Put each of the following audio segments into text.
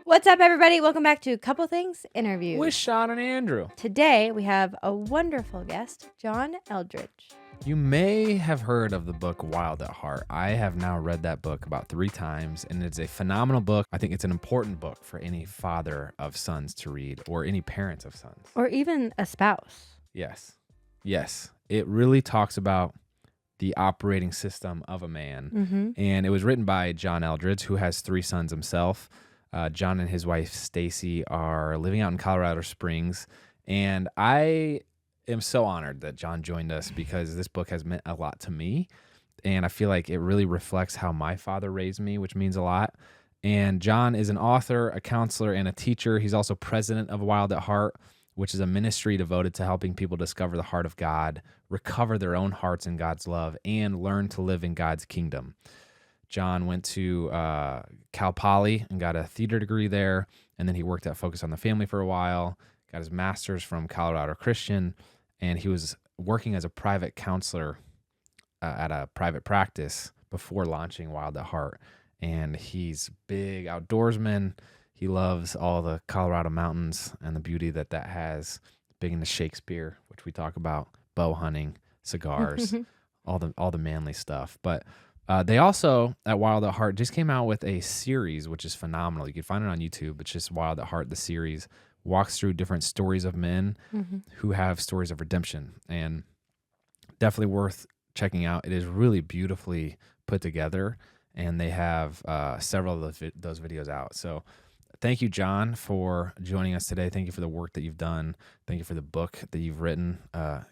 What's up, everybody? Welcome back to Couple Things Interview. With Shawn and Andrew. Today, we have a wonderful guest, Shawn Eldredge. You may have heard of the book Wild at Heart. I have now read that book about 3 times, and it's a phenomenal book. I think it's an important book for any father of sons to read, or any parents of sons. Or even a spouse. Yes. It really talks about the operating system of a man. And it was written by John Eldredge, who has 3 sons himself. John and his wife, Stacy, are living out in Colorado Springs. And I am so honored that John joined us because this book has meant a lot to me. And I feel like it really reflects how my father raised me, which means a lot. And John is an author, a counselor, and a teacher. He's also president of Wild at Heart, which is a ministry devoted to helping people discover the heart of God, recover their own hearts in God's love, and learn to live in God's kingdom. John went to Cal Poly and got a theater degree there, and then he worked at Focus on the Family for a while, got his master's from Colorado Christian, and he was working as a private counselor at a private practice before launching Wild at Heart. And he's big outdoorsman. He loves all the Colorado mountains and the beauty that has. Big into Shakespeare, which we talk about, bow hunting, cigars, all the manly stuff. But they also, at Wild at Heart, just came out with a series, which is phenomenal. You can find it on YouTube. It's just Wild at Heart, the series. Walks through different stories of men who have stories of redemption. And definitely worth checking out. It is really beautifully put together, and they have several of those videos out. So thank you, John, for joining us today. Thank you for the work that you've done. Thank you for the book that you've written.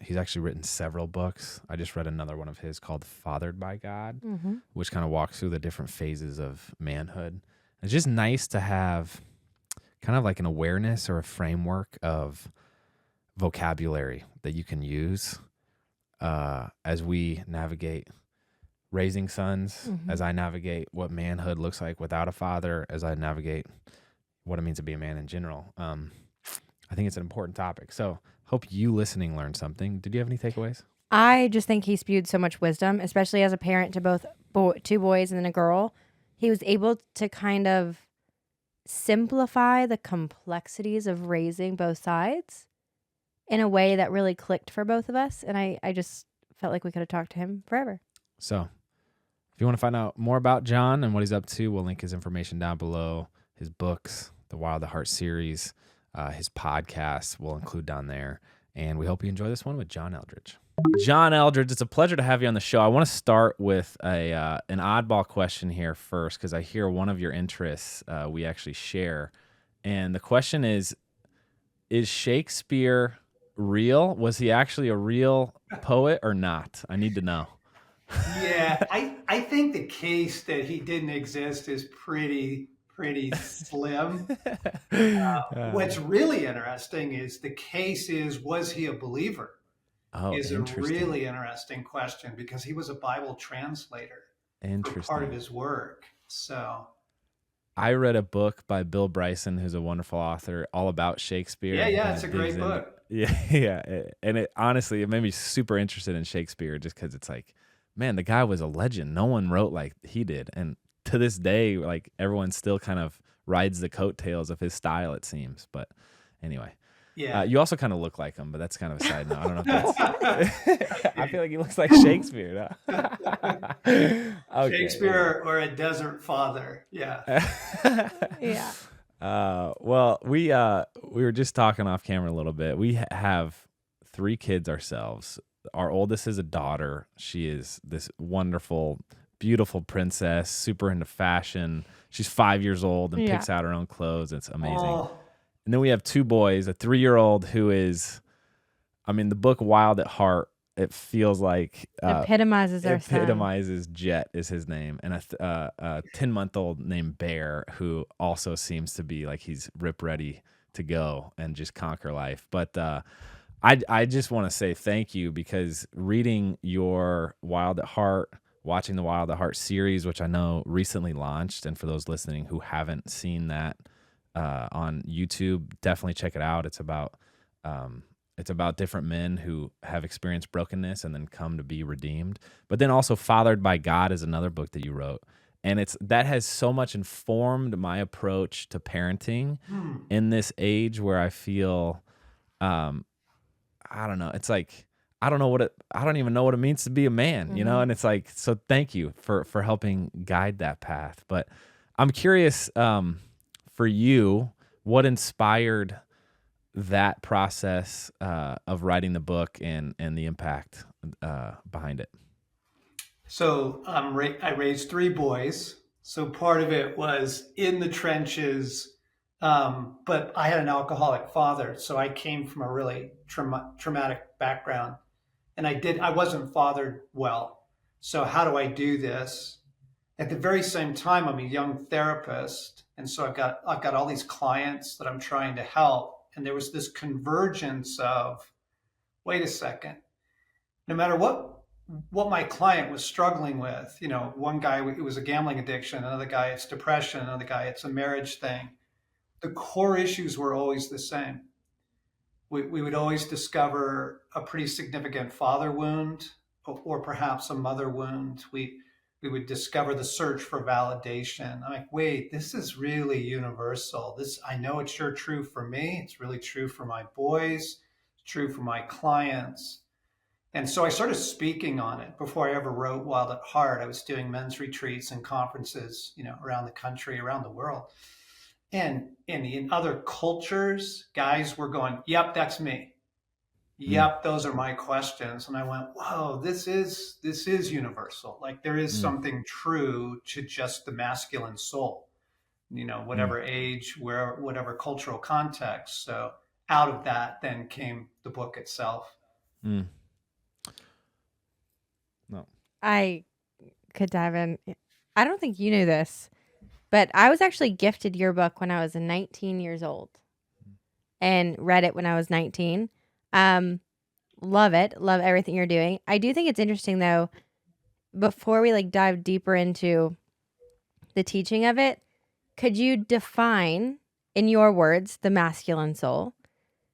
He's actually written several books. I just read another one of his called Fathered by God, which kind of walks through the different phases of manhood. It's just nice to have kind of like an awareness or a framework of vocabulary that you can use as we navigate raising sons, as I navigate what manhood looks like without a father, as I navigate what it means to be a man in general. I think it's an important topic. So hope you listening learned something. Did you have any takeaways? I just think he spewed so much wisdom, especially as a parent to both 2 boys and then a girl. He was able to kind of simplify the complexities of raising both sides in a way that really clicked for both of us. And I just felt like we could have talked to him forever. So if you want to find out more about John and what he's up to, we'll link his information down below. His books, the Wild at Heart series, his podcast we'll include down there. And we hope you enjoy this one with John Eldredge. John Eldredge, it's a pleasure to have you on the show. I want to start with an oddball question here first, because I hear one of your interests we actually share. And the question is Shakespeare real? Was he actually a real poet or not? I need to know. Yeah, I think the case that he didn't exist is pretty slim. What's really interesting is the case is, was he a believer? Is a really interesting question, because he was a Bible translator for part of his work. So I read a book by Bill Bryson, who's a wonderful author, all about Shakespeare. Yeah, it's a great book. Yeah. And it made me super interested in Shakespeare, just because it's like, man, the guy was a legend. No one wrote like he did. And to this day, like, everyone still kind of rides the coattails of his style, it seems. But anyway. Yeah. You also kind of look like him, but that's kind of a side note. I don't know if that's... I feel like he looks like Shakespeare. No? Okay. Shakespeare or a desert father. Yeah. Yeah. Well, we were just talking off camera a little bit. We have 3 kids ourselves. Our oldest is a daughter. She is this wonderful, beautiful princess, super into fashion. She's 5 years old and picks out her own clothes. It's amazing. Oh. And then we have 2 boys, a 3-year-old who is, the book Wild at Heart, it feels like... epitomizes our son. Epitomizes Jet is his name. And a 10-month-old named Bear, who also seems to be like he's ready to go and just conquer life. But I just want to say thank you, because reading your Wild at Heart, watching the Wild at Heart series, which I know recently launched, and for those listening who haven't seen that on YouTube, definitely check it out. It's about different men who have experienced brokenness and then come to be redeemed. But then also Fathered by God is another book that you wrote. And that has so much informed my approach to parenting Hmm. in this age where I feel, I don't know. It's like, I don't even know what it means to be a man, you know? And it's like, so thank you for helping guide that path. But I'm curious, for you, what inspired that process of writing the book and the impact behind it? So I raised three boys. So part of it was in the trenches, but I had an alcoholic father, so I came from a really traumatic background, and I wasn't fathered well. So how do I do this? At the very same time, I'm a young therapist, and so I've got all these clients that I'm trying to help, and there was this convergence of, wait a second, no matter what my client was struggling with, one guy it was a gambling addiction, another guy it's depression, another guy it's a marriage thing. The core issues were always the same. We would always discover a pretty significant father wound, or perhaps a mother wound. We would discover the search for validation. I'm like, wait, this is really universal. This, I know it's sure true for me. It's really true for my boys. It's true for my clients. And so I started speaking on it before I ever wrote Wild at Heart. I was doing men's retreats and conferences, around the country, around the world. And in other cultures, guys were going, "Yep, that's me. Mm, Yep, those are my questions." And I went, "Whoa, this is universal. Like there is mm, something true to just the masculine soul, mm, whatever age, whatever cultural context." So out of that then came the book itself. mm. No. I could dive in. I don't think you knew this, but I was actually gifted your book when I was 19 years old and read it when I was 19. Um, Love it. Love everything you're doing. I do think it's interesting though, before we like dive deeper into the teaching of it, could you define in your words the masculine soul?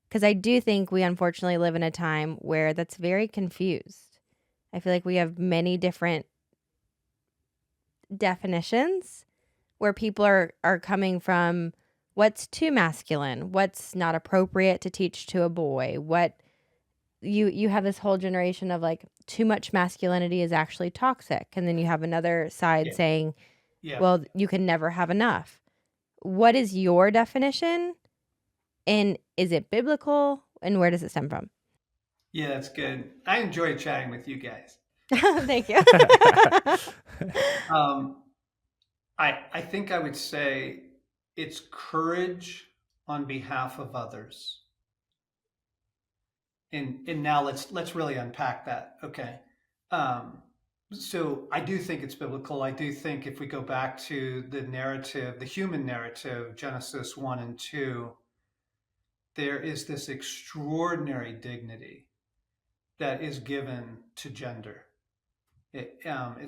Because I do think we unfortunately live in a time where that's very confused. I feel like we have many different definitions where people are coming from what's too masculine, what's not appropriate to teach to a boy, what you have this whole generation of like too much masculinity is actually toxic, and then you have another side Yeah. saying, Yeah. well, you can never have enough. What is your definition, and is it biblical, and where does it stem from? Yeah, that's good. I enjoy chatting with you guys. Thank you. Um, I think I would say it's courage on behalf of others. And now let's really unpack that. Okay. Um, so I do think it's biblical. I do think if we go back to the narrative, the human narrative, Genesis 1 and 2, there is this extraordinary dignity that is given to gender. It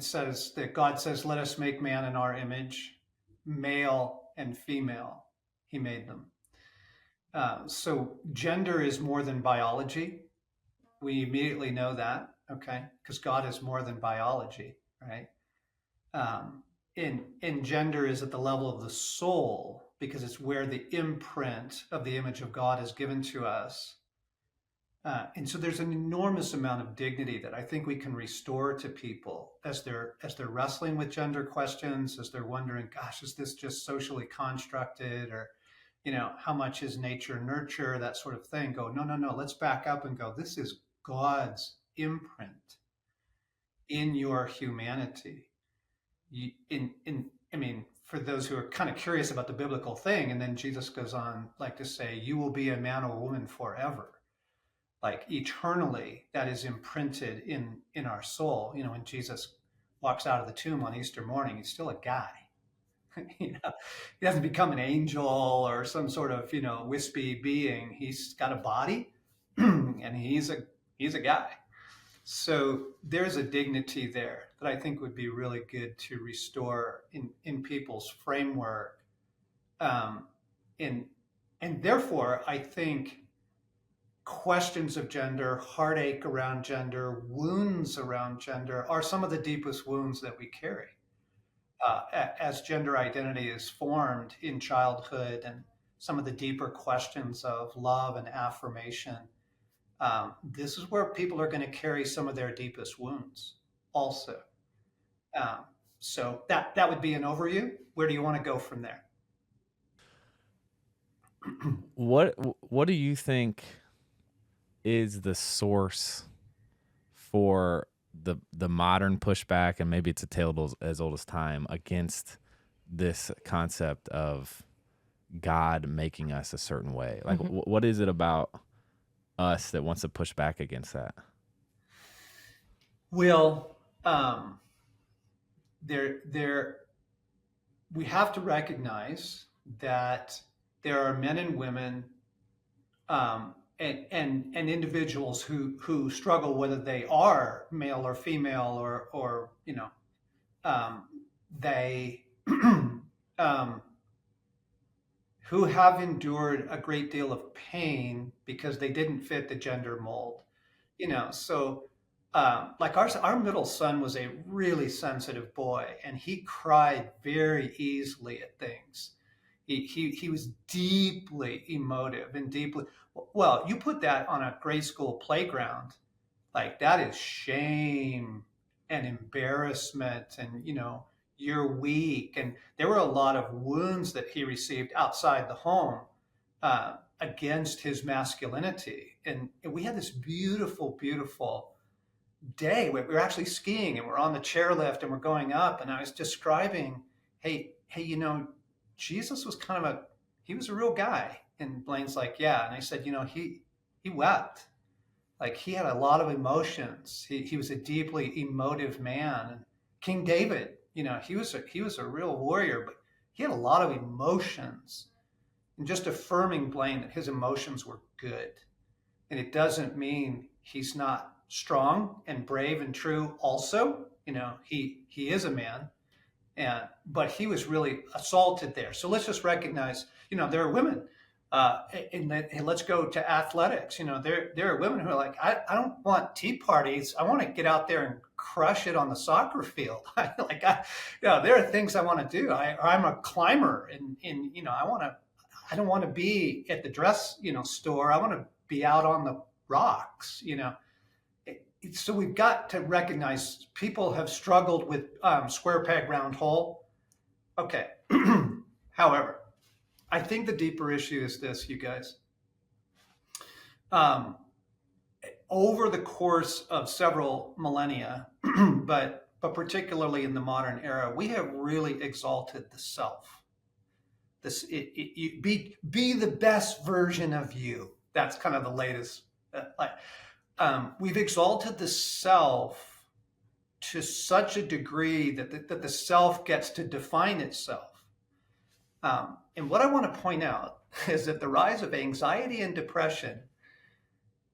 says that God says, "Let us make man in our image, male and female, he made them." So gender is more than biology. We immediately know that, okay, because God is more than biology, right? Um, in gender is at the level of the soul because it's where the imprint of the image of God is given to us. And so there's an enormous amount of dignity that I think we can restore to people as they're wrestling with gender questions, as they're wondering, gosh, is this just socially constructed, or how much is nature nurture, that sort of thing. Go, no, no, no. Let's back up and go, this is God's imprint in your humanity. I mean, for those who are kind of curious about the biblical thing, and then Jesus goes on like to say, you will be a man or woman forever, like eternally. That is imprinted in our soul. When Jesus walks out of the tomb on Easter morning, he's still a guy. He doesn't become an angel or some sort of wispy being. He's got a body, and he's a guy. So there's a dignity there that I think would be really good to restore in people's framework. um, and and therefore I think questions of gender, heartache around gender, wounds around gender are some of the deepest wounds that we carry. as gender identity is formed in childhood and some of the deeper questions of love and affirmation, this is where people are going to carry some of their deepest wounds also. Um, so that would be an overview. Where do you want to go from there? What do you think is the source for the modern pushback, and maybe it's a tale as old as time, against this concept of God making us a certain way? Like, what is it about us that wants to push back against that? Well, there we have to recognize that there are men and women, and individuals who struggle, whether they are male or female, or they um, who have endured a great deal of pain because they didn't fit the gender mold. So like our middle son was a really sensitive boy, and he cried very easily at things. He was deeply emotive and deeply, well, you put that on a grade school playground, like that is shame and embarrassment, and you're weak. And there were a lot of wounds that he received outside the home, against his masculinity. And we had this beautiful, beautiful day. We were actually skiing, and we're on the chairlift, and we're going up, and I was describing, hey, Jesus was he was a real guy. And Blaine's like, yeah. And I said, he wept. Like, he had a lot of emotions. He was a deeply emotive man. And King David, he was a real warrior, but he had a lot of emotions. And just affirming Blaine that his emotions were good. And it doesn't mean he's not strong and brave and true also. He is a man. But he was really assaulted there. So let's just recognize, there are women, and let's go to athletics. There are women who are like, I don't want tea parties. I want to get out there and crush it on the soccer field. There are things I want to do. I'm a climber, and I don't want to be at the dress, store. I want to be out on the rocks. So we've got to recognize people have struggled with square peg, round hole. Okay. However, I think the deeper issue is this, you guys. Over the course of several millennia, but particularly in the modern era, we have really exalted the self. Be the best version of you. That's kind of the latest. We've exalted the self to such a degree that the self gets to define itself. And what I want to point out is that the rise of anxiety and depression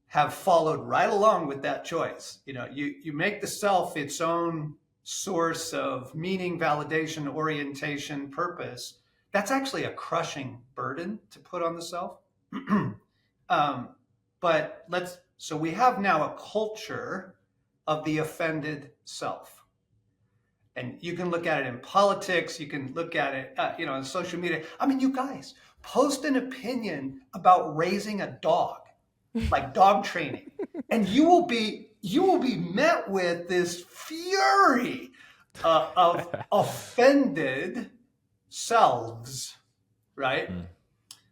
have followed right along with that choice. You make the self its own source of meaning, validation, orientation, purpose. That's actually a crushing burden to put on the self. So we have now a culture of the offended self. And you can look at it in politics. You can look at it, on social media. I mean, you guys, post an opinion about raising a dog, like dog training, and you will be met with this fury of offended selves, right?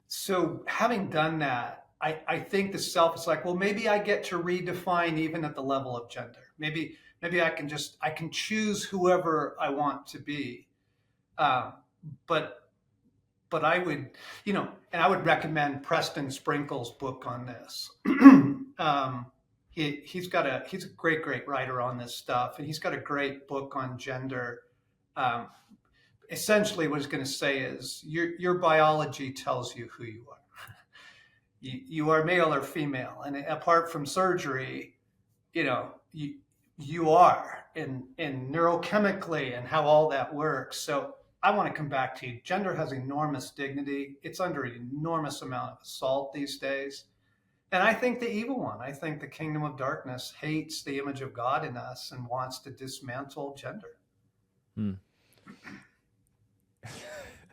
So having done that, I think the self is like, well, maybe I get to redefine even at the level of gender. Maybe I can choose whoever I want to be. But I would, and I would recommend Preston Sprinkle's book on this. He's a great writer on this stuff, and he's got a great book on gender. Essentially what he's going to say is your biology tells you who you are. You are male or female, and apart from surgery, you are in neurochemically and how all that works. So I want to come back to you. Gender has enormous dignity. It's under an enormous amount of assault these days. And I think the evil one, I think the kingdom of darkness hates the image of God in us and wants to dismantle gender.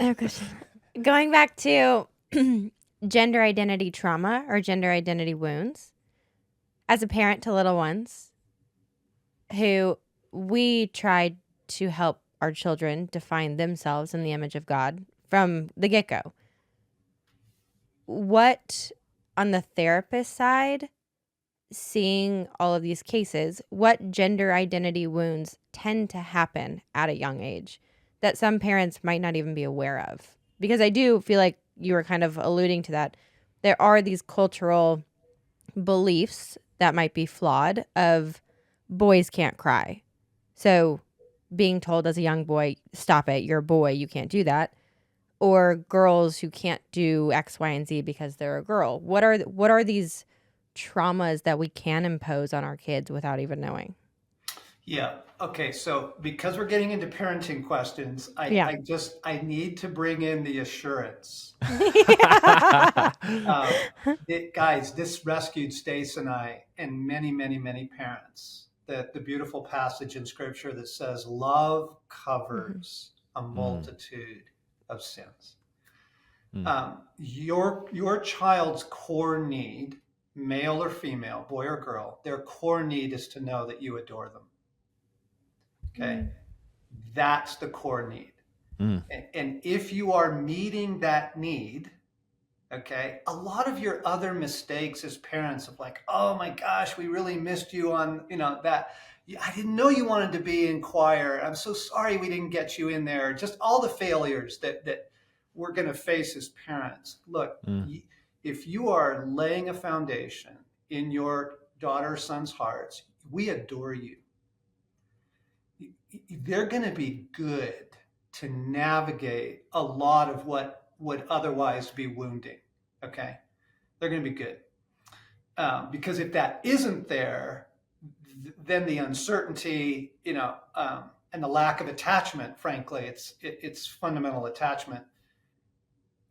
Oh, gosh. Going back to gender identity trauma or gender identity wounds, as a parent to little ones who we tried to help our children define themselves in the image of God from the get-go. What, on the therapist side, seeing all of these cases, what gender identity wounds tend to happen at a young age that some parents might not even be aware of? Because I do feel like you were kind of alluding to that. There are these cultural beliefs that might be flawed of boys can't cry. So being told as a young boy, stop it, you're a boy, you can't do that. Or girls who can't do X, Y, and Z because they're a girl. What are these traumas that we can impose on our kids without even knowing? Yeah. Okay. So because we're getting into parenting questions, Yeah. I need to bring in the assurance. Guys, this rescued Stace and I and many, many, many parents. That the beautiful passage in Scripture that says, "Love Mhm. covers a Mm, multitude of sins." mm, Your child's core need, male or female, boy or girl, their core need is to know that you adore them. Okay, Mm. that's the core need. mm, And if you are meeting that need, okay, a lot of your other mistakes as parents of like, oh my gosh, we really missed you on, that. I didn't know you wanted to be in choir. I'm so sorry we didn't get you in there. Just all the failures that we're going to face as parents. Look, mm, if you are laying a foundation in your daughter or son's hearts, we adore you. They're going to be good to navigate a lot of what would otherwise be wounding. Okay, they're going to be good because if that isn't there, then the uncertainty, and the lack of attachment, frankly, it's fundamental attachment,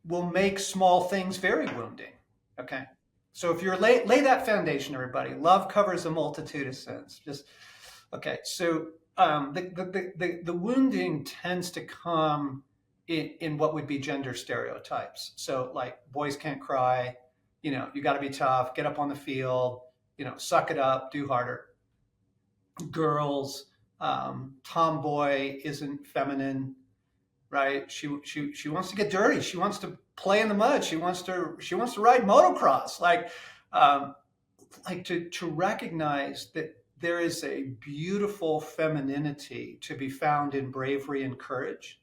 will make small things very wounding. Okay, so if you're lay that foundation, everybody, love covers a multitude of sins. Just okay, so the wounding tends to come in what would be gender stereotypes. So like boys can't cry, you got to be tough, get up on the field, suck it up, do harder. Girls, tomboy isn't feminine, right? She wants to get dirty. She wants to play in the mud. She wants to ride motocross. To recognize that there is a beautiful femininity to be found in bravery and courage.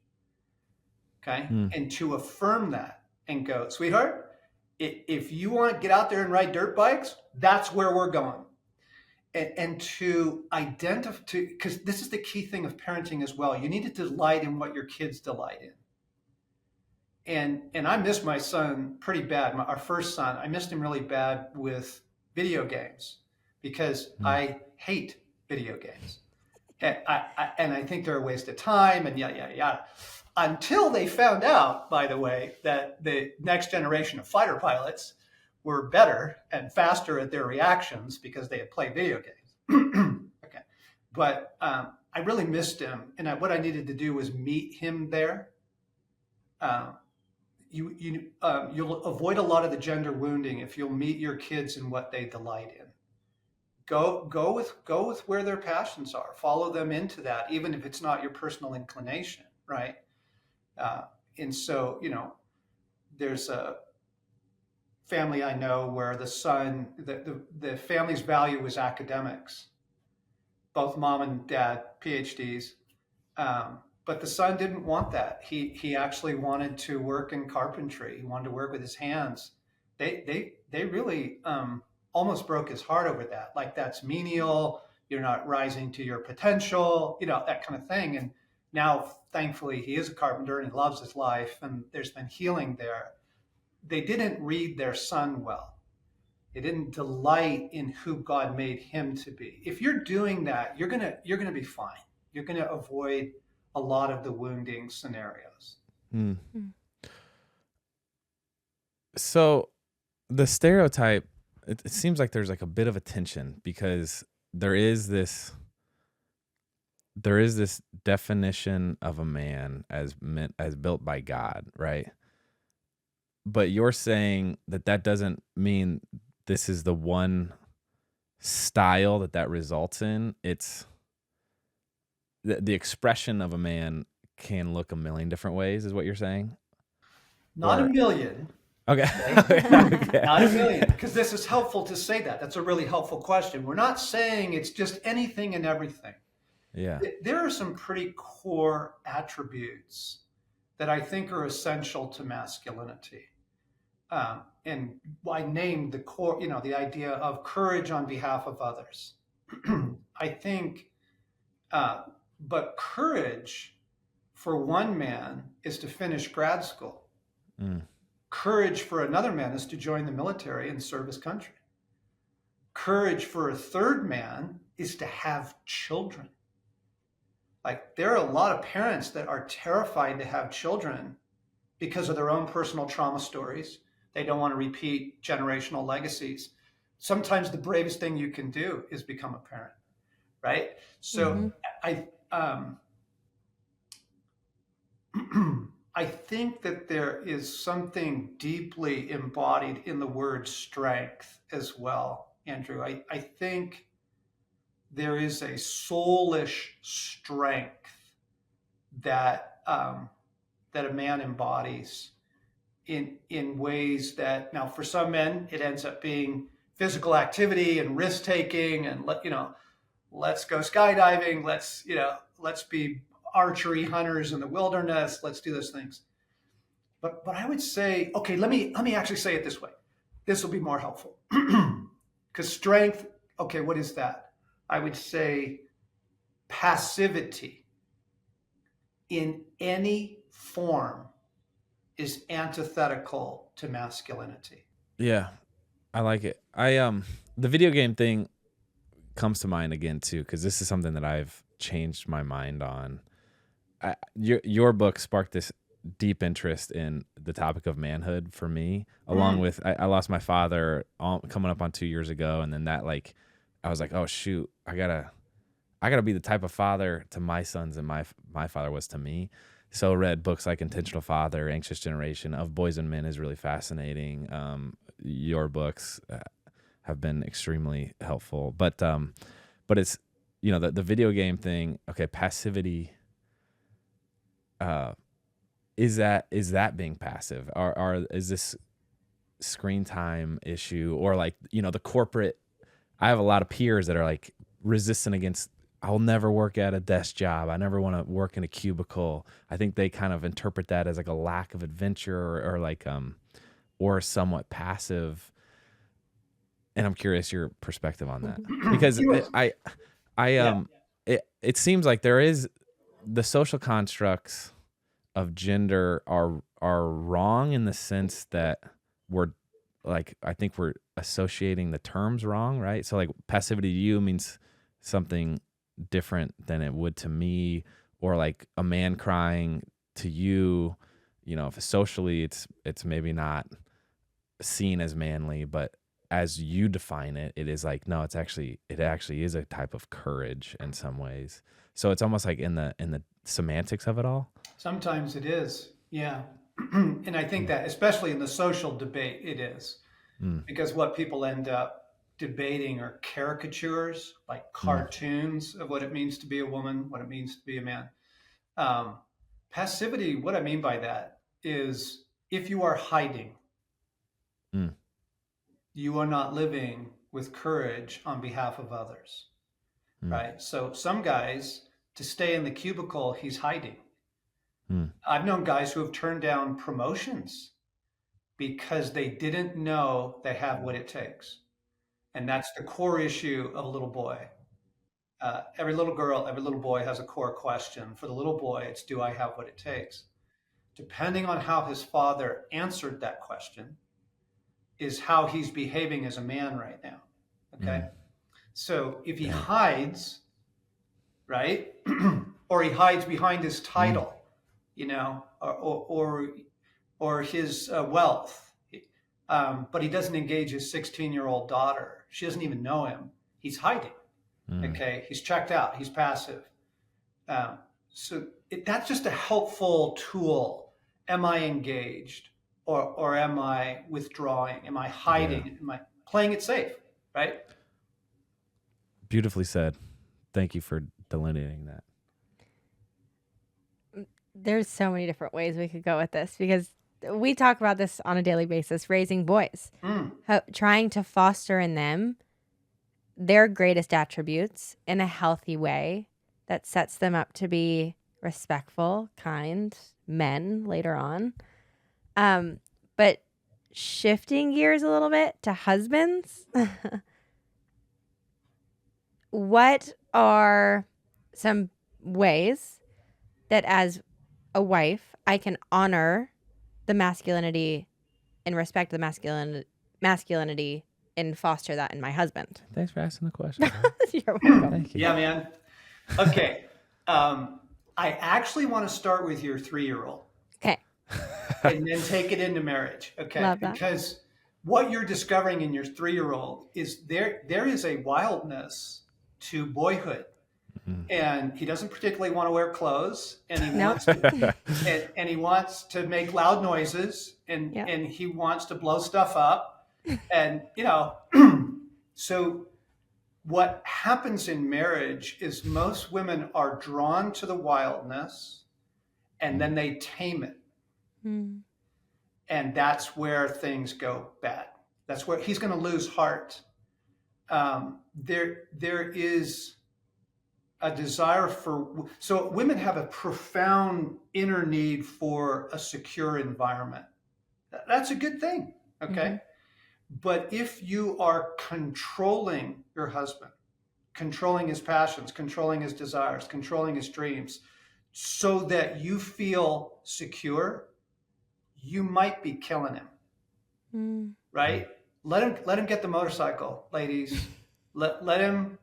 Okay. mm, And to affirm that and go, sweetheart, if you want to get out there and ride dirt bikes, that's where we're going. And to identify, because this is the key thing of parenting as well. You need to delight in what your kids delight in. And I missed my son pretty bad. Our first son, I missed him really bad with video games because mm. I hate video games. And I think they're a waste of time and yada, yada, yada. Until they found out, by the way, that the next generation of fighter pilots were better and faster at their reactions because they had played video games. Okay. But I really missed him. And what I needed to do was meet him there. Um, you'll avoid a lot of the gender wounding if you'll meet your kids in what they delight in. Go with where their passions are. Follow them into that, even if it's not your personal inclination, right? Uh, and so, there's a family I know where the family's value was academics. Both mom and dad PhDs, but the son didn't want that. He actually wanted to work in carpentry. He wanted to work with his hands. They really almost broke his heart over that. Like that's menial. You're not rising to your potential. That kind of thing. And now, thankfully, he is a carpenter and he loves his life. And there's been healing there. They didn't read their son well. They didn't delight in who God made him to be. If you're doing that, you're gonna be fine. You're gonna avoid a lot of the wounding scenarios. Mm. Mm. So the stereotype, it seems like there's like a bit of a tension because there is there is this definition of a man as built by God, right? But you're saying that doesn't mean this is the one style that results in. It's the expression of a man can look a million different ways, is what you're saying? Not a Or million. okay, okay. Not a million, because this is helpful to say that. That's a really helpful question. We're not saying it's just anything and everything. Yeah. There are some pretty core attributes that I think are essential to masculinity. And I named the core, the idea of courage on behalf of others. I think, but courage for one man is to finish grad school. Mm. Courage for another man is to join the military and serve his country. Courage for a third man is to have children. Like, there are a lot of parents that are terrified to have children because of their own personal trauma stories. They don't want to repeat generational legacies. Sometimes the bravest thing you can do is become a parent, right? So I think that there is something deeply embodied in the word strength as well, Andrew. I think there is a soulish strength that that a man embodies in ways that, now for some men it ends up being physical activity and risk taking and let's go skydiving, let's be archery hunters in the wilderness, let's do those things. But I would say, okay, let me actually say it this way. This will be more helpful. Because strength, okay, what is that? I would say passivity in any form is antithetical to masculinity. Yeah, I like it. The video game thing comes to mind again too, because this is something that I've changed my mind on. Your book sparked this deep interest in the topic of manhood for me, along with I lost my father coming up on 2 years ago, and then that, like, I was like, oh shoot, I gotta be the type of father to my sons that my father was to me. So read books like Intentional Father, Anxious Generation, Of Boys and Men is really fascinating. Your books have been extremely helpful, but it's, the video game thing. Okay, passivity. Is that being passive? Is this screen time issue, or like, the corporate? I have a lot of peers that are like resistant against, I'll never work at a desk job. I never want to work in a cubicle. I think they kind of interpret that as like a lack of adventure or like or somewhat passive. And I'm curious your perspective on that, because it seems like there is the social constructs of gender are wrong in the sense that we're like, I think we're associating the terms wrong, right? So like passivity to you means something different than it would to me, or like a man crying to you, if socially it's maybe not seen as manly, but as you define it, it is like, no, it actually is a type of courage in some ways. So it's almost like in the semantics of it all. Sometimes it is, yeah. And I think that especially in the social debate, it is. Because what people end up debating are caricatures, like cartoons of what it means to be a woman, what it means to be a man. Passivity, what I mean by that is, if you are hiding, you are not living with courage on behalf of others, right? So some guys, to stay in the cubicle, he's hiding. I've known guys who have turned down promotions because they didn't know they have what it takes. And that's the core issue of a little boy. Every little girl, every little boy has a core question. For the little boy, it's, do I have what it takes? Depending on how his father answered that question is how he's behaving as a man right now. Okay. So if he hides, right, or he hides behind his title, or his wealth, but he doesn't engage his 16-year-old daughter. She doesn't even know him. He's hiding. Okay, he's checked out. He's passive. That's just a helpful tool. Am I engaged, or am I withdrawing? Am I Yeah. hiding? Am I playing it safe? Right? Beautifully said. Thank you for delineating that. There's so many different ways we could go with this because we talk about this on a daily basis, raising boys, trying to foster in them their greatest attributes in a healthy way that sets them up to be respectful, kind men later on. But shifting gears a little bit to husbands, what are some ways that as a wife I can honor the masculinity and respect the masculinity and foster that in my husband? Thanks for asking the question. You're welcome. Thank you. Yeah, man. Okay. I actually want to start with your 3-year-old. Okay. And then take it into marriage. Okay. Love that. Because what you're discovering in your 3-year-old is there is a wildness to boyhood. And he doesn't particularly want to wear clothes, and he wants to, and he wants to make loud noises, and he wants to blow stuff up, and so what happens in marriage is most women are drawn to the wildness, and then they tame it, and that's where things go bad. That's where he's going to lose heart. There is a desire so women have a profound inner need for a secure environment. That's a good thing, okay? But if you are controlling your husband, controlling his passions, controlling his desires, controlling his dreams, so that you feel secure, you might be killing him, right? Let him get the motorcycle, ladies. Let him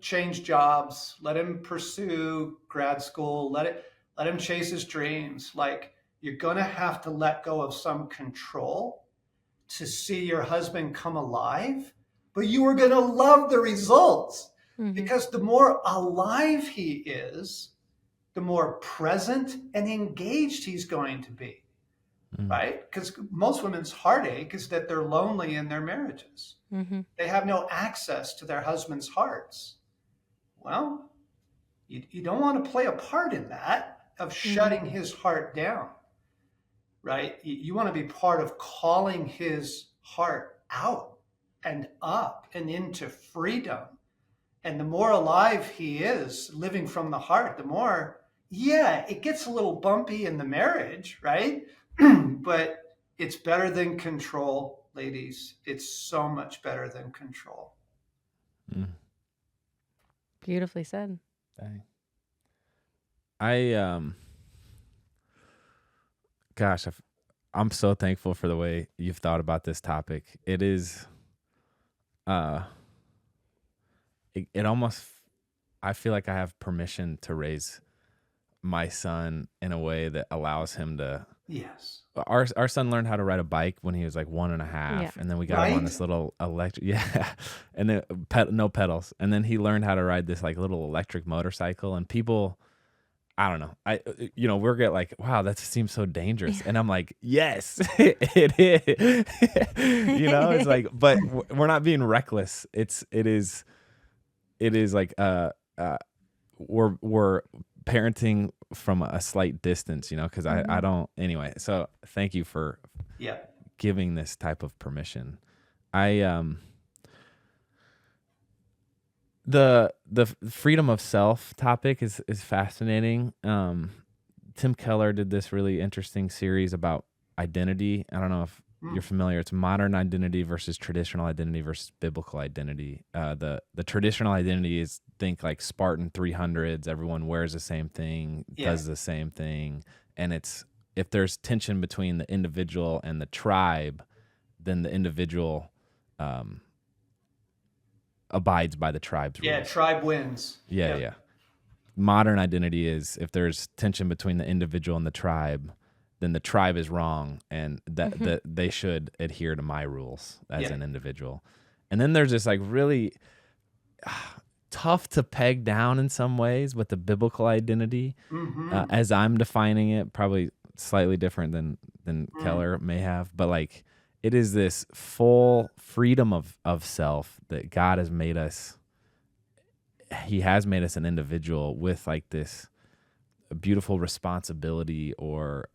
change jobs. Let him pursue grad school. Let him chase his dreams. Like, you're going to have to let go of some control to see your husband come alive, but you are going to love the results, because the more alive he is, the more present and engaged he's going to be, right? Because most women's heartache is that they're lonely in their marriages. They have no access to their husband's hearts. Well, you don't want to play a part in that, of shutting his heart down, right? You want to be part of calling his heart out and up and into freedom. And the more alive he is living from the heart, the more, it gets a little bumpy in the marriage, right? But it's better than control. Ladies, it's so much better than control. Beautifully said. Dang. I'm so thankful for the way you've thought about this topic. It is, it almost, I feel like I have permission to raise my son in a way that allows him to. Yes. Our son learned how to ride a bike when he was like 1.5, and then we got him on this little electric, and then no pedals, and then he learned how to ride this like little electric motorcycle. And people, I don't know, we're get like, wow, that seems so dangerous, and I'm like, yes, it is. It's like, but we're not being reckless. It is like we're parenting from a slight distance, because I don't, anyway. So thank you for giving this type of permission. The freedom of self topic is fascinating. Tim Keller did this really interesting series about identity. I don't know if you're familiar. It's modern identity versus traditional identity versus biblical identity. The traditional identity is, think like Spartan 300s. Everyone wears the same thing, does the same thing. And it's, if there's tension between the individual and the tribe, then the individual abides by the tribe's rules. Yeah, tribe wins. Yeah. Modern identity is, if there's tension between the individual and the tribe, then the tribe is wrong, and that they should adhere to my rules as an individual. And then there's this like really, tough to peg down in some ways, but the biblical identity, Mm-hmm. as I'm defining it, probably slightly different than Mm. Keller may have, but like it is this full freedom of self that God has made us. He has made us an individual with like this beautiful responsibility or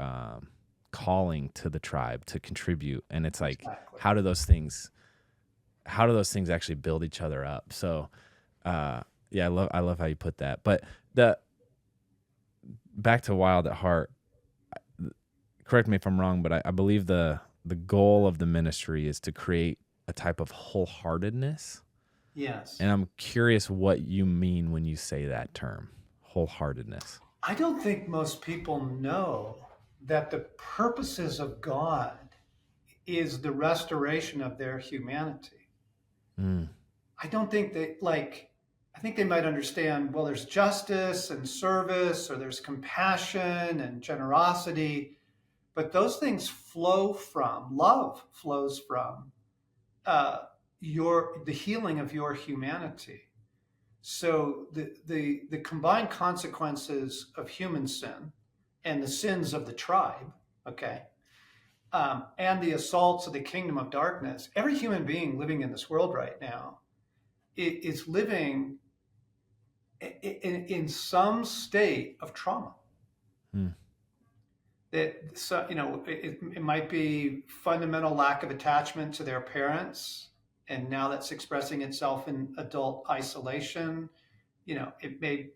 calling to the tribe to contribute, and it's like Exactly. how do those things actually build each other up? So yeah, I love how you put that. But the back to Wild at Heart, correct me if I'm wrong, but I believe the goal of the ministry is to create a type of wholeheartedness. Yes. And I'm curious what you mean when you say that term, wholeheartedness. I don't think most people know that the purposes of God is the restoration of their humanity. Mm. I don't think I think they might understand, well, there's justice and service, or there's compassion and generosity, but those things love flows from uh, the healing of your humanity. So the combined consequences of human sin and the sins of the tribe, okay, and the assaults of the kingdom of darkness, every human being living in this world right now is living in some state of trauma. Mm. It might be fundamental lack of attachment to their parents, and now that's expressing itself in adult isolation. It may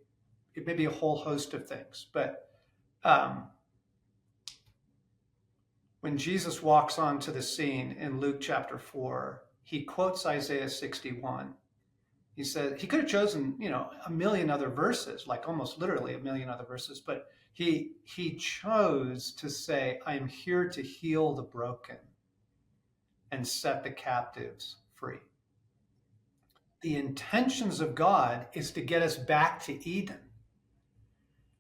be a whole host of things, but um, when Jesus walks onto the scene in Luke chapter 4, he quotes Isaiah 61. He said he could have chosen, a million other verses, like almost literally a million other verses, but he chose to say, I am here to heal the broken and set the captives free. The intentions of God is to get us back to Eden,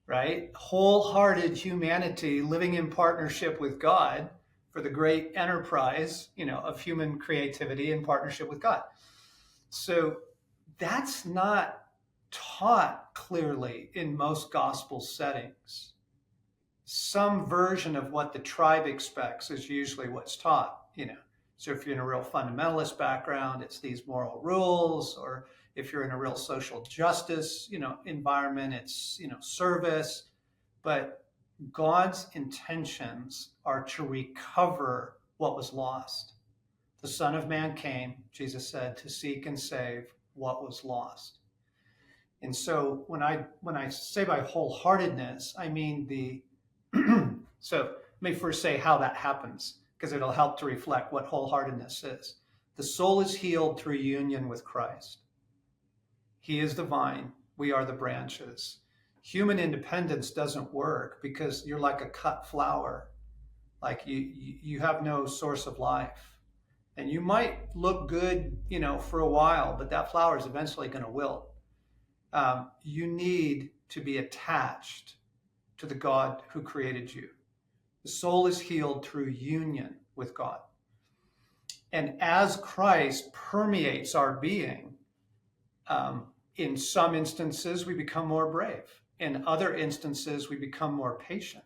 right? Wholehearted humanity living in partnership with God for the great enterprise, of human creativity in partnership with God. So that's not taught clearly in most gospel settings. Some version of what the tribe expects is usually what's taught. So if you're in a real fundamentalist background, it's these moral rules, or if you're in a real social justice, environment, it's, service. But God's intentions are to recover what was lost. The Son of Man came, Jesus said, to seek and save what was lost. And so when I say by wholeheartedness, I mean so let me first say how that happens, because it'll help to reflect what wholeheartedness is. The soul is healed through union with Christ. He is the vine, we are the branches. Human independence doesn't work because you're like a cut flower. Like you have no source of life. And you might look good, for a while, but that flower is eventually going to wilt. You need to be attached to the God who created you. The soul is healed through union with God. And as Christ permeates our being, in some instances, we become more brave. In other instances, we become more patient.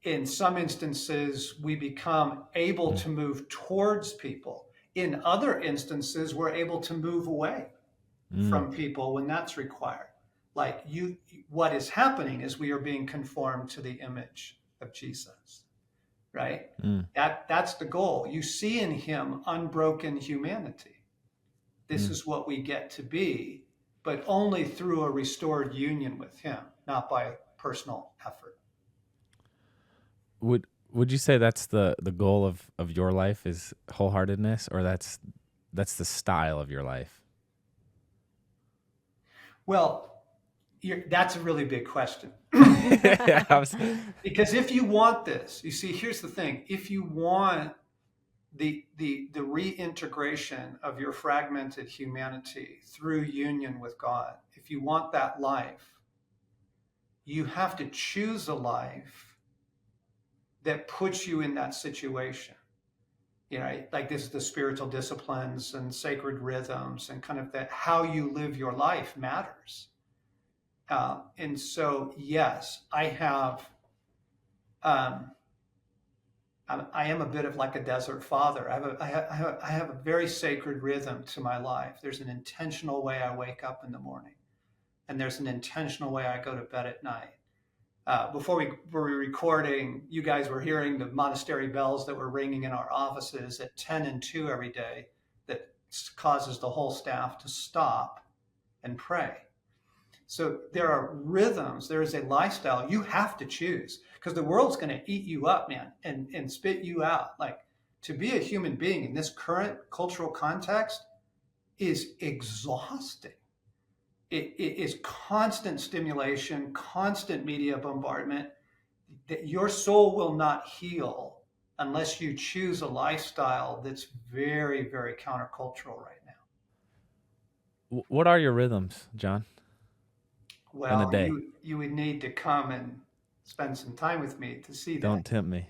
In some instances, we become able to move towards people. In other instances, we're able to move away from people when that's required. Like what is happening is we are being conformed to the image of Jesus, right? That's the goal. You see in him unbroken humanity. This is what we get to be, but only through a restored union with him, not by personal effort. Would you say that's the goal of your life is wholeheartedness, or that's the style of your life? Well, that's a really big question. Because if you want this, you see, here's the thing. If you want the reintegration of your fragmented humanity through union with God, if you want that life, you have to choose a life that puts you in that situation. like this is the spiritual disciplines and sacred rhythms and kind of that how you live your life matters. And so, yes, I have, um, I am a bit of like a desert father. I have a very sacred rhythm to my life. There's an intentional way I wake up in the morning, and there's an intentional way I go to bed at night. Before we were recording, you guys were hearing the monastery bells that were ringing in our offices at 10 and 2 every day that causes the whole staff to stop and pray. So there are rhythms. There is a lifestyle you have to choose because the world's going to eat you up, man, and spit you out. Like to be a human being in this current cultural context is exhausting. It is constant stimulation, constant media bombardment that your soul will not heal unless you choose a lifestyle that's very, very countercultural right now. What are your rhythms, John? Well, in a day? You would need to come and spend some time with me to see that. Don't tempt me.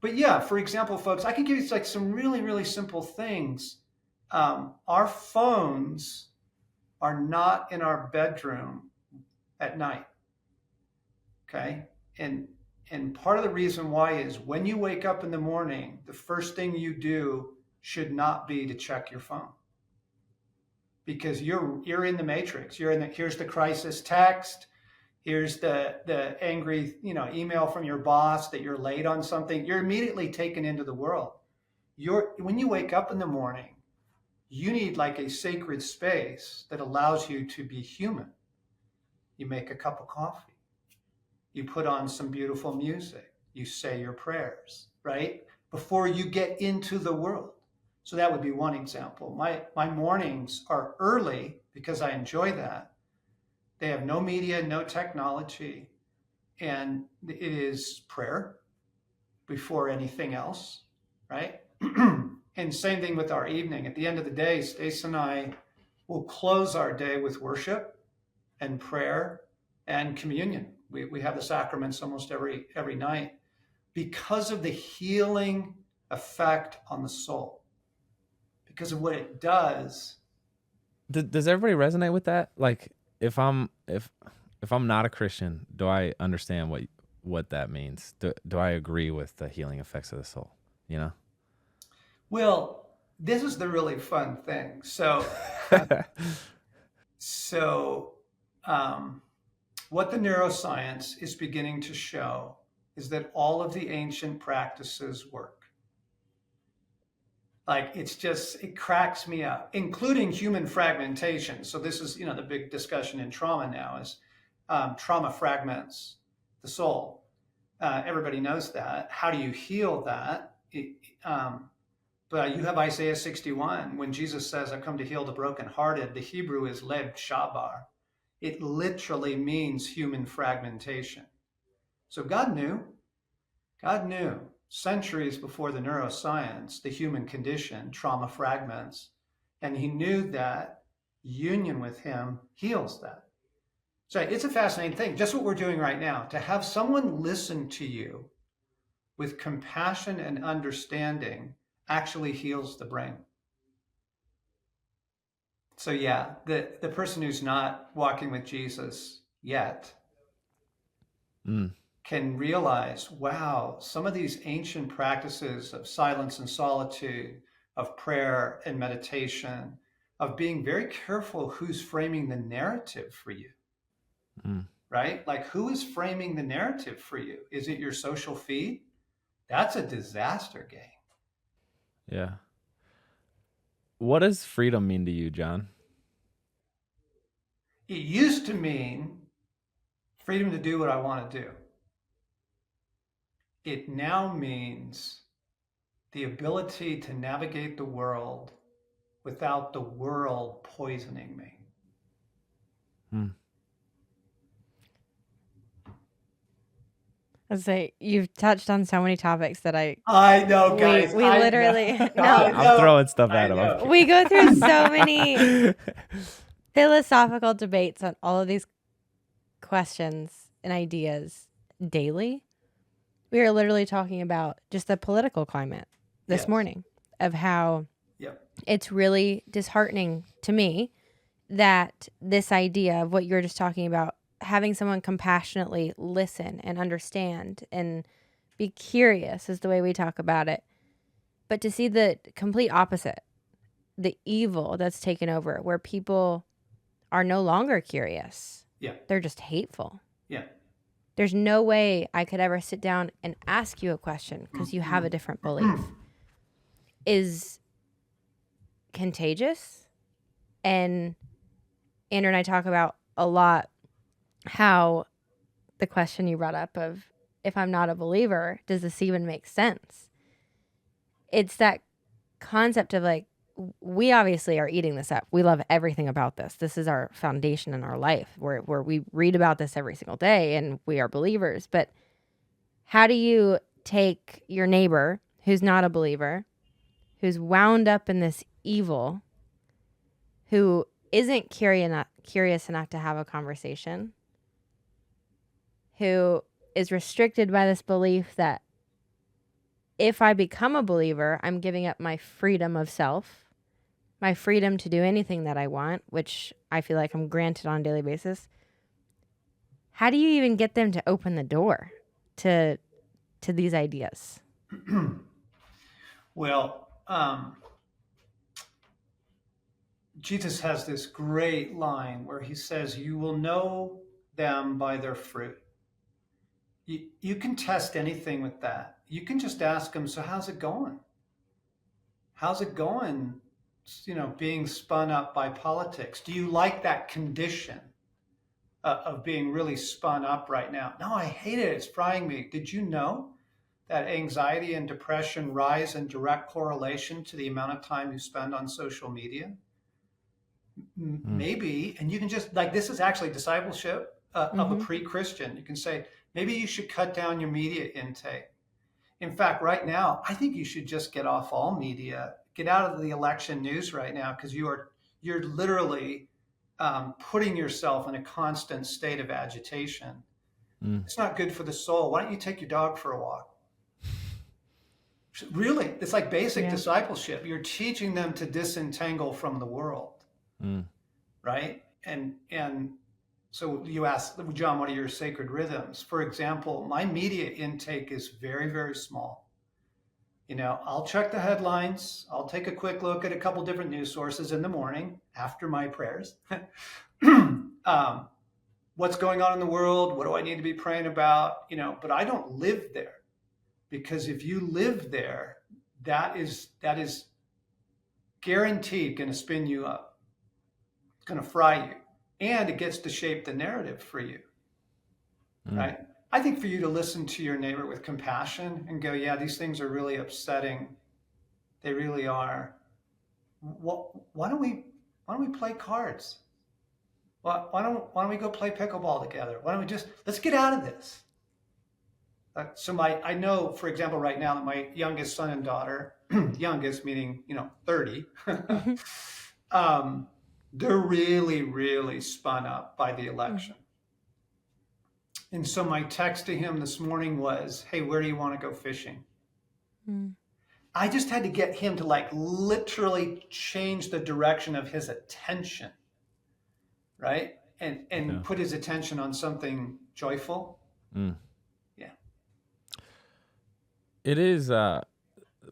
But yeah, for example, folks, I can give you like some really, really simple things. Our phones are not in our bedroom at night. Okay. And part of the reason why is when you wake up in the morning, the first thing you do should not be to check your phone. Because you're in the matrix. Here's the crisis text. Here's the angry, email from your boss that you're late on something. You're immediately taken into the world. When you wake up in the morning, you need like a sacred space that allows you to be human. You make a cup of coffee. You put on some beautiful music. You say your prayers, right? Before you get into the world. So that would be one example. My mornings are early because I enjoy that. They have no media, no technology, and it is prayer before anything else, right? And same thing with our evening. At the end of the day, Stace and I will close our day with worship and prayer and communion. We have the sacraments almost every night because of the healing effect on the soul. Because of what it does. Does everybody resonate with that? Like, if I'm not a Christian, do I understand what that means? Do I agree with the healing effects of the soul? Well, this is the really fun thing. So, what the neuroscience is beginning to show is that all of the ancient practices work. Like it cracks me up, including human fragmentation. So this is, the big discussion in trauma now is trauma fragments the soul. Everybody knows that. How do you heal that? But you have Isaiah 61 when Jesus says, "I've come to heal the brokenhearted." The Hebrew is leb shabar. It literally means human fragmentation. So God knew centuries before the neuroscience, the human condition, trauma fragments, and he knew that union with him heals that. So it's a fascinating thing, just what we're doing right now, to have someone listen to you with compassion and understanding actually heals the brain. So yeah, the person who's not walking with Jesus yet can realize, wow, some of these ancient practices of silence and solitude, of prayer and meditation, of being very careful who's framing the narrative for you, right? Like who is framing the narrative for you? Is it your social feed? That's a disaster game. Yeah. What does freedom mean to you, John? It used to mean freedom to do what I want to do. It now means the ability to navigate the world without the world poisoning me. I'd say you've touched on so many topics that I know, guys. We literally know. no. I'm throwing stuff at him. We go through so many philosophical debates on all of these questions and ideas daily. We were literally talking about just the political climate this Yes. morning, of how Yep. it's really disheartening to me that this idea of what you're just talking about, having someone compassionately listen and understand and be curious is the way we talk about it. But to see the complete opposite, the evil that's taken over, where people are no longer curious. Yeah. They're just hateful. Yeah. There's no way I could ever sit down and ask you a question because you have a different belief. Is contagious. And Andrew and I talk about a lot how the question you brought up of, if I'm not a believer, does this even make sense? It's that concept of like, we obviously are eating this up. We love everything about this. This is our foundation in our life, where we read about this every single day and we are believers. But how do you take your neighbor who's not a believer, who's wound up in this evil, who isn't curious enough to have a conversation, who is restricted by this belief that if I become a believer, I'm giving up my freedom of self, my freedom to do anything that I want, which I feel like I'm granted on a daily basis. How do you even get them to open the door to these ideas? Well, Jesus has this great line where he says, "You will know them by their fruit." You can test anything with that. You can just ask them, "So how's it going? How's it going? Being spun up by politics. Do you like that condition of being really spun up right now?" "No, I hate it. It's frying me." "Did you know that anxiety and depression rise in direct correlation to the amount of time you spend on social media?" Maybe. And you can just, like, this is actually discipleship of a pre-Christian. You can say, maybe you should cut down your media intake. In fact, right now, I think you should just get off all media, get out of the election news right now, because you're literally putting yourself in a constant state of agitation. It's not good for the soul. Why don't you take your dog for a walk? Really, it's like basic discipleship. You're teaching them to disentangle from the world. Right? And so you asked, John, what are your sacred rhythms? For example, my media intake is very, very small. I'll check the headlines. I'll take a quick look at a couple different news sources in the morning after my prayers. What's going on in the world? What do I need to be praying about? But I don't live there, because if you live there, that is guaranteed going to spin you up. Going to fry you, and it gets to shape the narrative for you. Right? I think for you to listen to your neighbor with compassion and go, yeah, these things are really upsetting. They really are. Why don't we play cards? Why don't we go play pickleball together? Why don't we let's get out of this? So I know, for example, right now that my youngest son and daughter, youngest meaning 30, they're really, really spun up by the election. And so my text to him this morning was, "Hey, where do you want to go fishing?" I just had to get him to literally change the direction of his attention, right? And put his attention on something joyful. Yeah. It is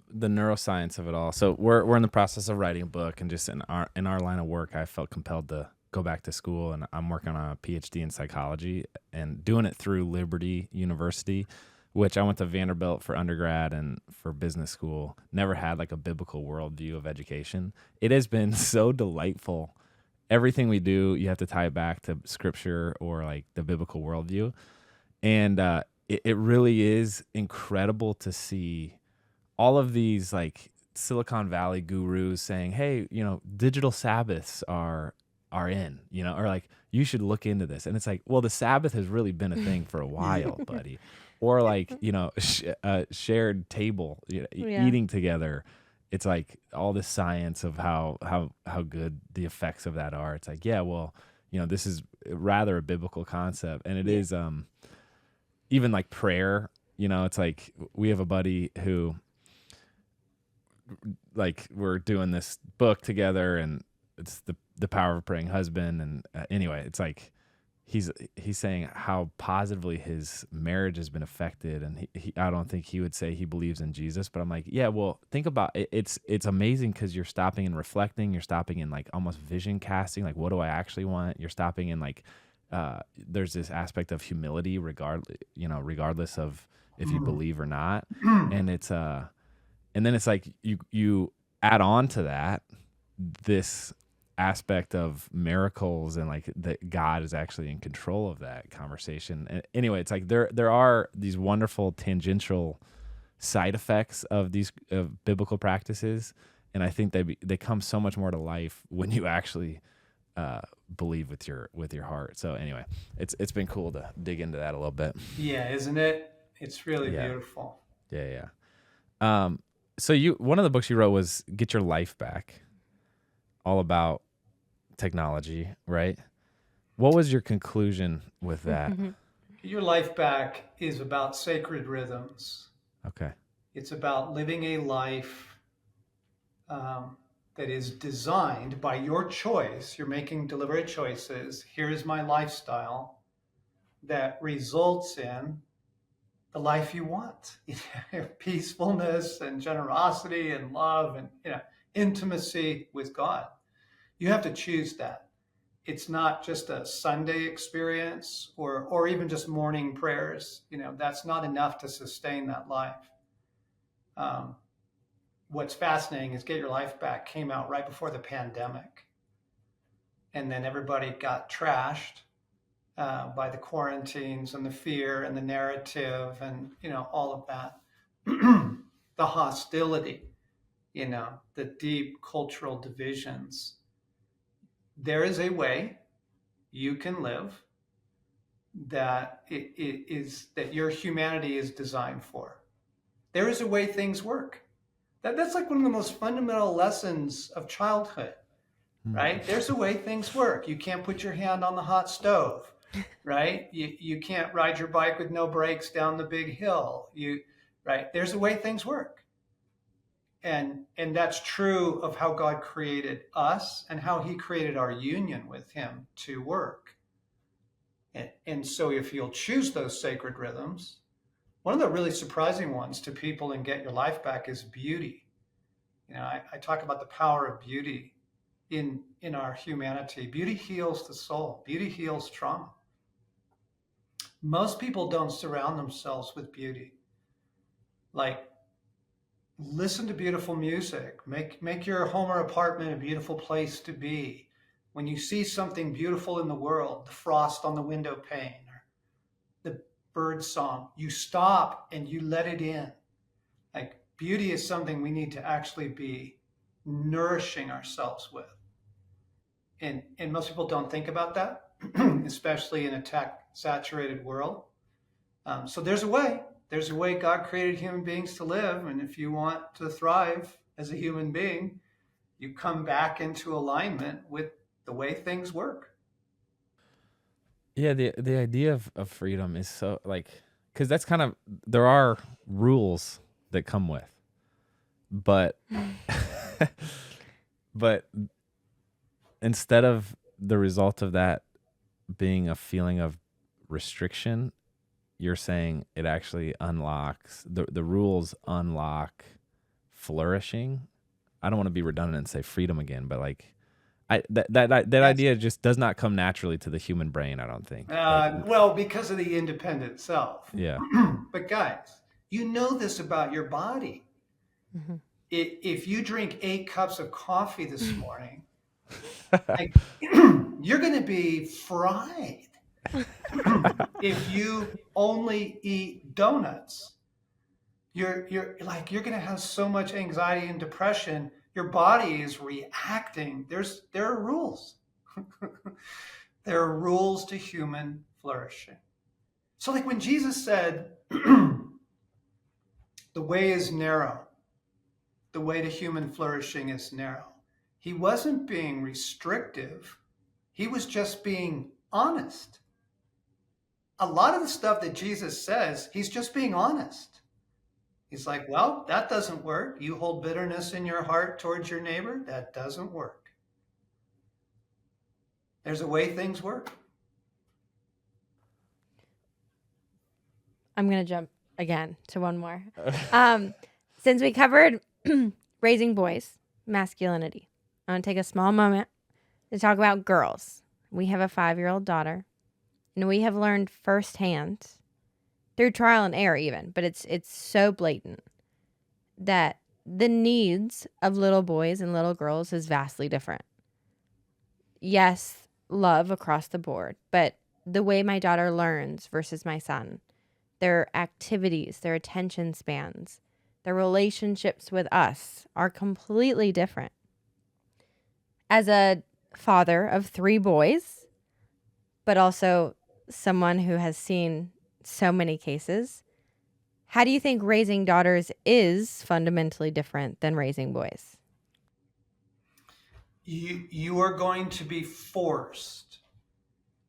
the neuroscience of it all. So we're in the process of writing a book, and just in our line of work, I felt compelled to go back to school, and I'm working on a PhD in psychology and doing it through Liberty University, which I went to Vanderbilt for undergrad and for business school. Never had a biblical worldview of education. It has been so delightful. Everything we do, you have to tie it back to scripture or the biblical worldview. And it really is incredible to see all of these Silicon Valley gurus saying, hey, digital Sabbaths are in, or you should look into this. And it's well, the Sabbath has really been a thing for a while, buddy. Or shared table, eating together. It's all this science of how good the effects of that are. It's yeah, well, this is rather a biblical concept. And it is even prayer it's like we have a buddy who, like, we're doing this book together, and it's the power of a praying husband. And anyway, it's like he's saying how positively his marriage has been affected, and I don't think he would say he believes in Jesus, but I'm like, yeah, well, think about it. It's amazing because you're stopping and reflecting. You're stopping and like almost vision casting. Like, what do I actually want? You're stopping and like there's this aspect of humility, regardless of if you believe or not. And it's and then it's like you add on to that this aspect of miracles, and like that God is actually in control of that conversation. And anyway, it's like there are these wonderful tangential side effects of these biblical practices, and I think they come so much more to life when you actually believe with your heart. So anyway, it's been cool to dig into that a little bit. Yeah, isn't it? It's really beautiful. Yeah. So one of the books you wrote was Get Your Life Back, all about technology, right? What was your conclusion with that? Get Your Life Back is about sacred rhythms. Okay. It's about living a life that is designed by your choice. You're making deliberate choices. Here is my lifestyle that results in the life you want. Peacefulness and generosity and love and intimacy with God. You have to choose that. It's not just a Sunday experience or even just morning prayers. That's not enough to sustain that life. What's fascinating is Get Your Life Back came out right before the pandemic. And then everybody got trashed by the quarantines and the fear and the narrative and, all of that. The hostility, the deep cultural divisions. There is a way you can live that that your humanity is designed for. There is a way things work. That's like one of the most fundamental lessons of childhood, right? There's a way things work. You can't put your hand on the hot stove, right? You can't ride your bike with no brakes down the big hill. Right? There's a way things work. And that's true of how God created us and how he created our union with him to work. And so if you'll choose those sacred rhythms, one of the really surprising ones to people in Get Your Life Back is beauty. I talk about the power of beauty in our humanity. Beauty heals the soul. Beauty heals trauma. Most people don't surround themselves with beauty. Like, listen to beautiful music. Make your home or apartment a beautiful place to be. When you see something beautiful in the world, the frost on the window pane, or the bird song, you stop and you let it in. Like, beauty is something we need to actually be nourishing ourselves with. And most people don't think about that, especially in a tech-saturated world. So there's a way. There's a way God created human beings to live. And if you want to thrive as a human being, you come back into alignment with the way things work. Yeah, the idea of freedom is so, like, because that's kind of, there are rules that come with, but but instead of the result of that being a feeling of restriction, you're saying it actually unlocks, the rules unlock flourishing. I don't want to be redundant and say freedom again, but like, that idea just does not come naturally to the human brain, I don't think. Well, because of the independent self. Yeah. But guys, you know this about your body. Mm-hmm. If you drink 8 cups of coffee this morning, like, you're going to be fried. If you only eat donuts, you're going to have so much anxiety and depression. Your body is reacting. There are rules. There are rules to human flourishing. So, like, when Jesus said, the way is narrow, the way to human flourishing is narrow, he wasn't being restrictive. He was just being honest. a lot of the stuff that Jesus says, he's just being honest. He's like, well, that doesn't work. You hold bitterness in your heart towards your neighbor. That doesn't work. There's a way things work. I'm going to jump again to one more. Since we covered raising boys, masculinity, I want to take a small moment to talk about girls. We have a 5-year-old daughter, and we have learned firsthand, through trial and error even, but it's so blatant, that the needs of little boys and little girls is vastly different. Yes, love across the board, but the way my daughter learns versus my son, their activities, their attention spans, their relationships with us are completely different. As a father of 3 boys, but also someone who has seen so many cases, how do you think raising daughters is fundamentally different than raising boys? You are going to be forced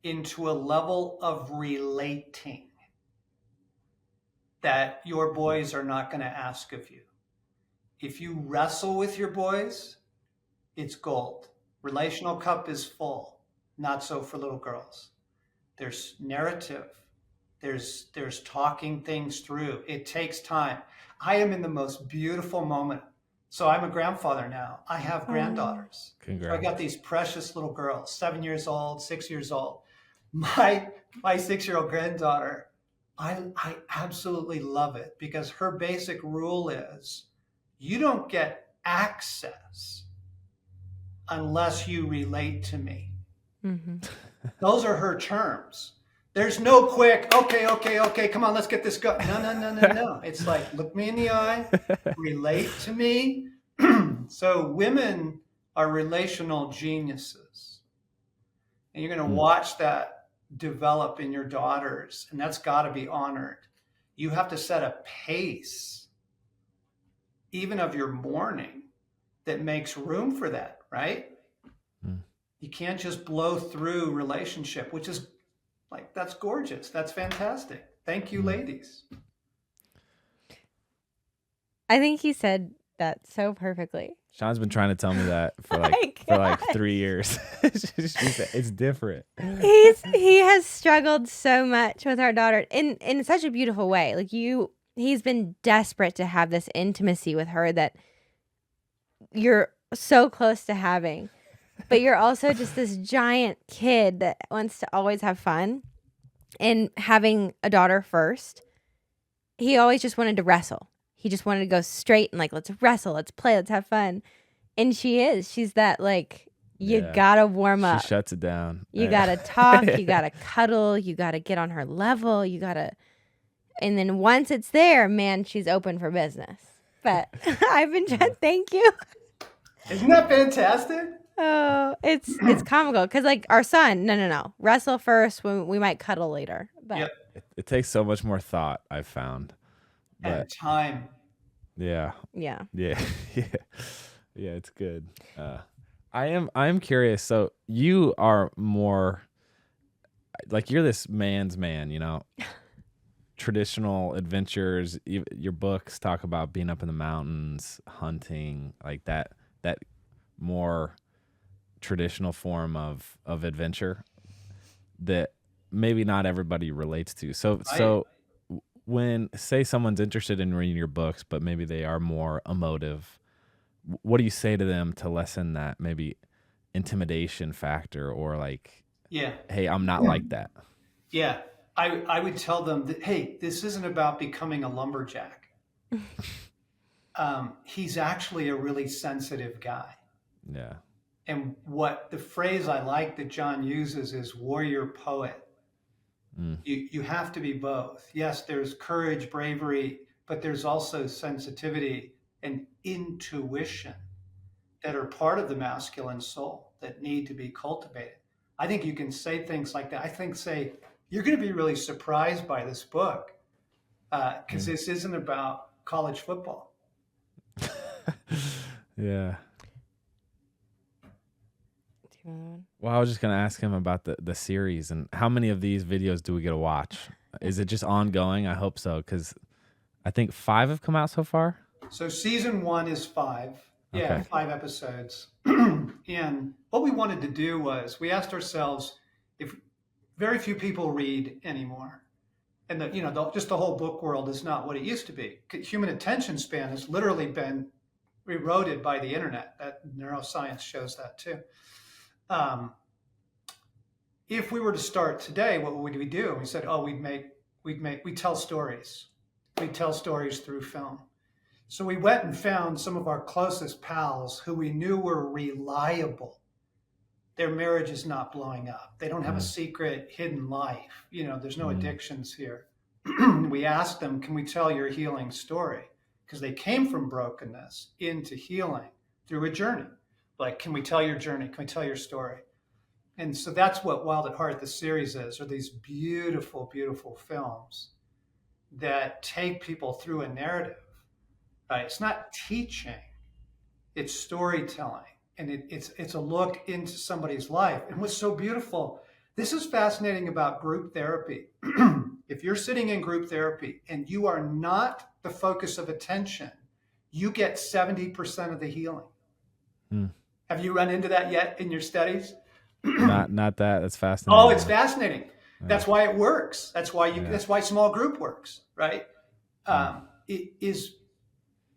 into a level of relating that your boys are not going to ask of you. If you wrestle with your boys, it's gold. Relational cup is full. Not so for little girls. There's narrative. There's talking things through. It takes time. I am in the most beautiful moment. So I'm a grandfather now. I have granddaughters. Congrats. So I got these precious little girls, 7 years old, 6 years old. My 6-year-old granddaughter, I absolutely love it because her basic rule is you don't get access unless you relate to me. Mm-hmm. Those are her terms. There's no quick, okay, come on, let's get this going. No. It's like, look me in the eye, relate to me. So women are relational geniuses. And you're going to watch that develop in your daughters, and that's got to be honored. You have to set a pace, even of your morning, that makes room for that, right? You can't just blow through relationship, which is like, that's gorgeous. That's fantastic. Thank you, ladies. I think he said that so perfectly. Shawn's been trying to tell me that for like 3 years. She said, it's different. He has struggled so much with our daughter in such a beautiful way. Like he's been desperate to have this intimacy with her that you're so close to having. But you're also just this giant kid that wants to always have fun. And having a daughter first, he always just wanted to wrestle. He just wanted to go straight and like, let's wrestle, let's play, let's have fun. And she's that like, you gotta warm up. She shuts it down. You gotta talk, you gotta cuddle, you gotta get on her level, and then once it's there, man, she's open for business. But I've been trying, thank you. Isn't that fantastic? Oh, it's comical because like our son, no, wrestle first. We might cuddle later. But Yep. It takes so much more thought, I've found. And time. Yeah. Yeah. It's good. I am curious. So you are more like, you're this man's man, you know. Traditional adventures. Your books talk about being up in the mountains, hunting, like that more traditional form of adventure that maybe not everybody relates to. So when, say, someone's interested in reading your books, but maybe they are more emotive, what do you say to them to lessen that maybe intimidation factor, or like, hey, I'm not like that? Yeah. I would tell them that, hey, this isn't about becoming a lumberjack. He's actually a really sensitive guy. Yeah. And what the phrase I like that John uses is warrior poet. You have to be both. Yes, there's courage, bravery, but there's also sensitivity and intuition that are part of the masculine soul that need to be cultivated. I think you can say things like that. I think say, you're going to be really surprised by this book because this isn't about college football. Do Yeah. you Well, I was just going to ask him about the series and how many of these videos do we get to watch? Is it just ongoing? I hope so, because I think 5 have come out so far. So season 1 is 5. Yeah, Okay. 5 episodes. And what we wanted to do was we asked ourselves if very few people read anymore. And just the whole book world is not what it used to be. Human attention span has literally been eroded by the internet. That neuroscience shows that too. If we were to start today, what would we do? We said, we tell stories. We tell stories through film. So we went and found some of our closest pals who we knew were reliable. Their marriage is not blowing up. They don't have a secret hidden life. There's no addictions here. We asked them, can we tell your healing story? Because they came from brokenness into healing through a journey. Like, can we tell your journey? Can we tell your story? And so that's what Wild at Heart, the series is, are these beautiful, beautiful films that take people through a narrative. Right? It's not teaching, it's storytelling. And it's a look into somebody's life. And what's so beautiful, this is fascinating about group therapy. If you're sitting in group therapy and you are not the focus of attention, you get 70% of the healing. Have you run into that yet in your studies? Not that. That's fascinating. Oh, it's fascinating. Yeah. That's why it works. That's why that's why small group works, right? It is.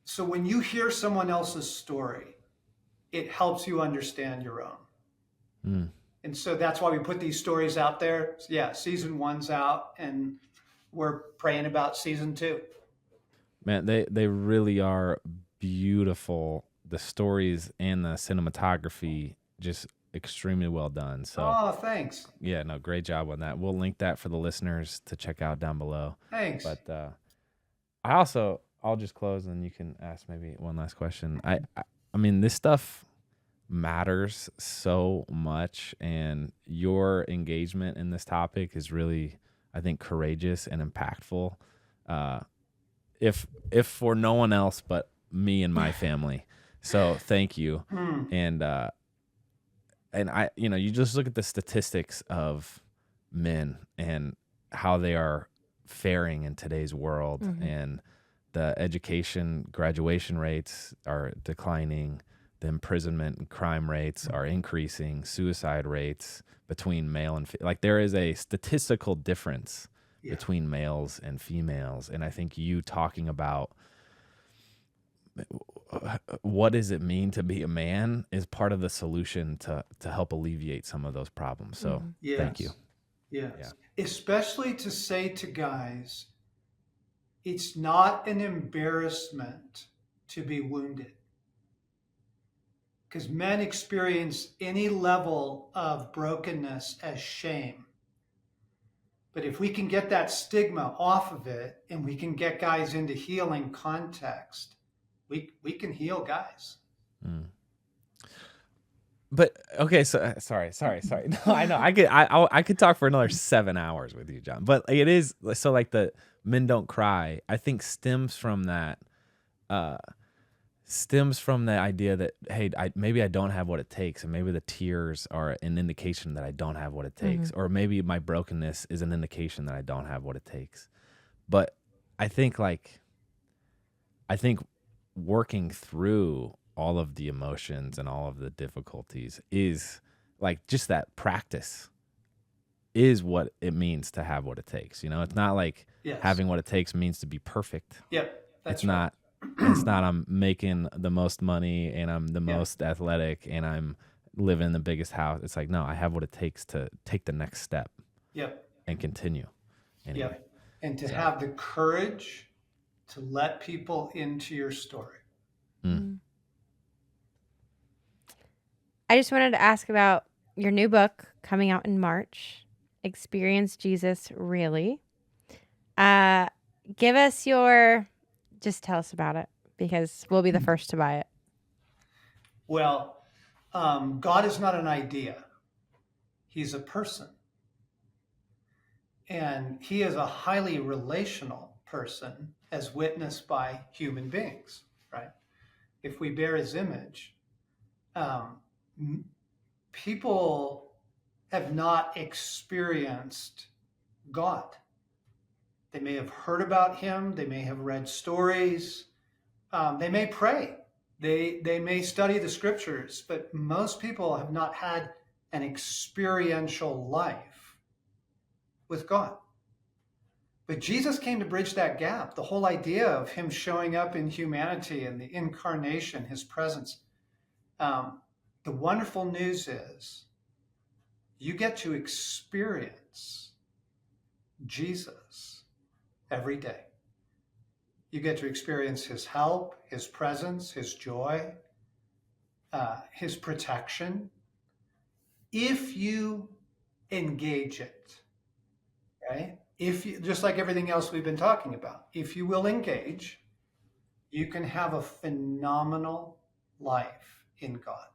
So when you hear someone else's story, it helps you understand your own. And so that's why we put these stories out there. So yeah, season 1's out, and we're praying about season 2. Man, they really are beautiful. The stories and the cinematography, just extremely well done. So, thanks. Yeah, no, great job on that. We'll link that for the listeners to check out down below. Thanks. But I'll just close, and you can ask maybe one last question. I mean, this stuff matters so much, and your engagement in this topic is really, I think, courageous and impactful. If for no one else but me and my family. So thank you. And I, you just look at the statistics of men and how they are faring in today's world, and the education graduation rates are declining. The imprisonment and crime rates are increasing. Suicide rates between male and like there is a statistical difference between males and females. And I think you talking about what does it mean to be a man is part of the solution to help alleviate some of those problems. So thank you. Yes. Yeah. Especially to say to guys, it's not an embarrassment to be wounded. Because men experience any level of brokenness as shame. But if we can get that stigma off of it, and we can get guys into healing context, we can heal guys. But okay, so sorry. No, I know I could talk for another 7 hours with you, John. But it is so like the men don't cry. I think stems from that idea that, hey, maybe I don't have what it takes, and maybe the tears are an indication that I don't have what it takes, or maybe my brokenness is an indication that I don't have what it takes. But I think working through all of the emotions and all of the difficulties is like just that practice is what it means to have what it takes. It's not like having what it takes means to be perfect. Yep, that's right. It's not I'm making the most money and I'm the most athletic and I'm living in the biggest house. It's like, no, I have what it takes to take the next step. And continue. Anyway. And to have the courage to let people into your story. I just wanted to ask about your new book coming out in March, Experience Jesus Really. Give us just tell us about it, because we'll be the first to buy it. Well, God is not an idea. He's a person. And he is a highly relational person as witnessed by human beings, right? If we bear his image, people have not experienced God. They may have heard about him. They may have read stories. They may pray. They may study the scriptures, but most people have not had an experiential life with God. But Jesus came to bridge that gap. The whole idea of him showing up in humanity and the incarnation, his presence. The wonderful news is you get to experience Jesus every day. You get to experience his help, his presence, his joy, his protection, if you engage it, right? If you, just like everything else we've been talking about, if you will engage, you can have a phenomenal life in God.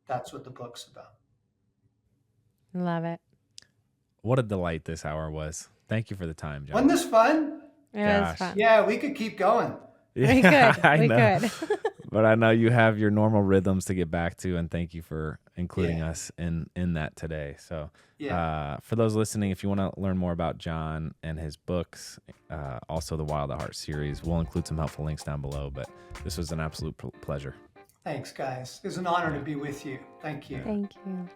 That's what the book's about. Love it. What a delight this hour was. Thank you for the time, John. Wasn't this fun? It was Gosh. fun. Yeah, we could keep going. We could. I We know. could. But I know you have your normal rhythms to get back to, and thank you for including us in that today. So for those listening, if you want to learn more about John and his books, also the Wild at Heart series, we'll include some helpful links down below. But this was an absolute pleasure. Thanks, guys. It was an honor to be with you. Thank you. Thank you.